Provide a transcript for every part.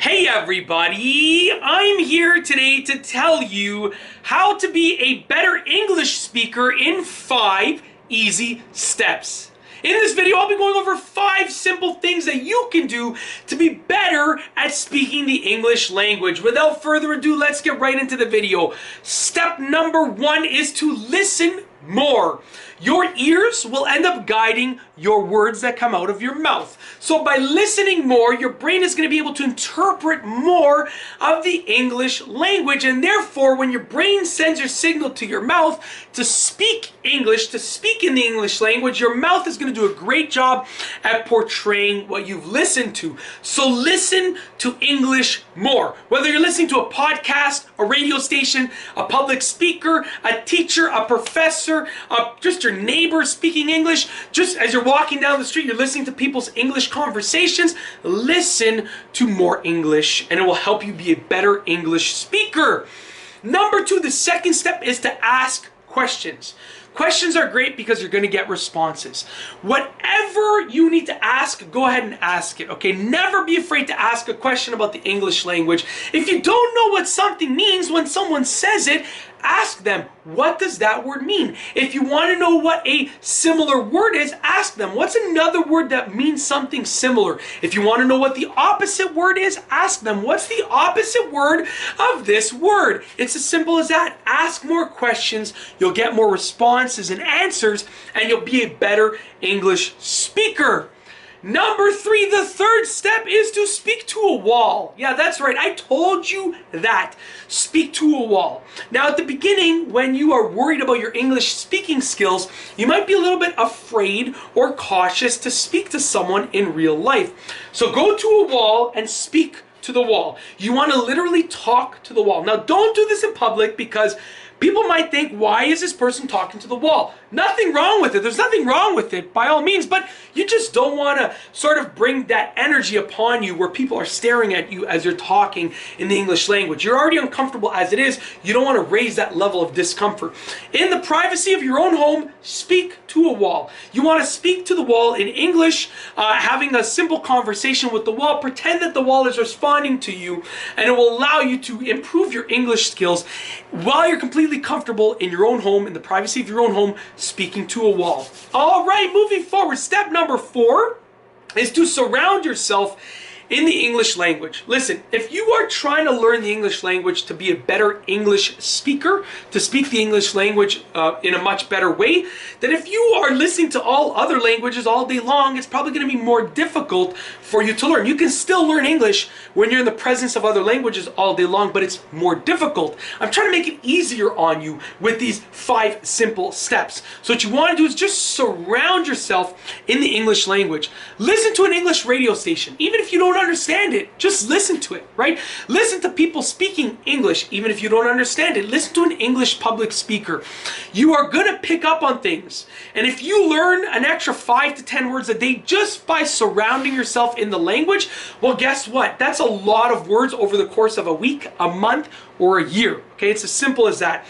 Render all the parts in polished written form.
Hey everybody, I'm here today to tell you how to be a better English speaker in 5 easy steps. In this video, I'll be going over 5 simple things that you can do to be better at speaking the English language. Without further ado, let's get right into the video. Step number 1 is to listen more. Your ears will end up guiding your words that come out of your mouth. So by listening more, your brain is going to be able to interpret more of the English language, and therefore when your brain sends your signal to your mouth to speak English, to speak in the English language, your mouth is going to do a great job at portraying what you've listened to. So listen to English more. Whether you're listening to a podcast, a radio station, a public speaker, a teacher, a professor, just your neighbor speaking English, just as you're walking down the street, you're listening to people's English conversations, listen to more English and it will help you be a better English speaker. Number 2, the second step is to ask questions. Questions are great because you're going to get responses. Whatever you need to ask, go ahead and ask it, okay? Never be afraid to ask a question about the English language. If you don't know what something means when someone says it, ask them, what does that word mean? If you want to know what a similar word is, ask them, what's another word that means something similar? If you want to know what the opposite word is, ask them, what's the opposite word of this word? It's as simple as that. Ask more questions, you'll get more responses and answers, and you'll be a better English speaker. Number 3, the third step is to speak to a wall. Yeah, that's right. I told you that. Speak to a wall. Now, at the beginning, when you are worried about your English speaking skills, you might be a little bit afraid or cautious to speak to someone in real life. So go to a wall and speak to the wall. You want to literally talk to the wall. Now, don't do this in public because people might think, why is this person talking to the wall? Nothing wrong with it. There's nothing wrong with it by all means, but you just don't want to sort of bring that energy upon you where people are staring at you as you're talking in the English language. You're already uncomfortable as it is. You don't want to raise that level of discomfort. In the privacy of your own home, speak to a wall. You want to speak to the wall in English, having a simple conversation with the wall. Pretend that the wall is responding to you, and it will allow you to improve your English skills while you're completely comfortable in your own home, in the privacy of your own home, speaking to a wall. All right, moving forward, step number 4 is to surround yourself in the English language. Listen, if you are trying to learn the English language to be a better English speaker, to speak the English language in a much better way, then if you are listening to all other languages all day long, it's probably going to be more difficult for you to learn. You can still learn English when you're in the presence of other languages all day long, but it's more difficult. I'm trying to make it easier on you with these 5 simple steps. So what you want to do is just surround yourself in the English language. Listen to an English radio station. Even if you don't understand it, just listen to it, right? Listen to people speaking English, even if you don't understand it. Listen to an English public speaker. You are going to pick up on things. And if you learn an extra 5 to 10 words a day just by surrounding yourself in the language, well, guess what? That's a lot of words over the course of a week, a month, or a year. Okay, it's as simple as that.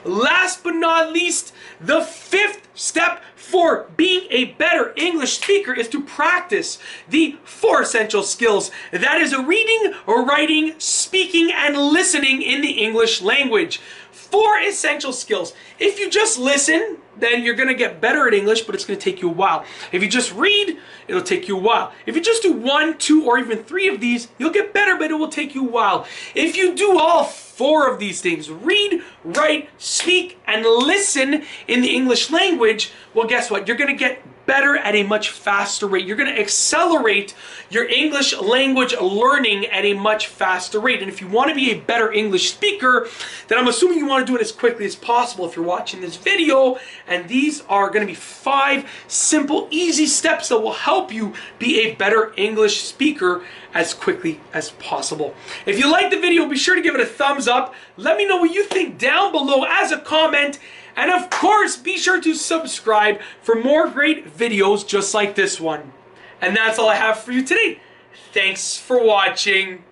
Last but not least, the 5th step for being a better English speaker is to practice the 4 essential skills. That is reading, writing, speaking, and listening in the English language. 4 essential skills. If you just listen, then you're going to get better at English, but it's going to take you a while. If you just read, it'll take you a while. If you just do 1, 2, or even 3 of these, you'll get better, but it will take you a while. If you do all 4 of these things, read, write, speak, and listen in the English language, well, guess what? You're going to get better at a much faster rate. You're going to accelerate your English language learning at a much faster rate. And if you want to be a better English speaker, then I'm assuming you want to do it as quickly as possible if you're watching this video. And these are going to be 5 simple, easy steps that will help you be a better English speaker as quickly as possible. If you like the video, be sure to give it a thumbs up. Let me know what you think down below as a comment. And of course, be sure to subscribe for more great videos just like this one. And that's all I have for you today. Thanks for watching.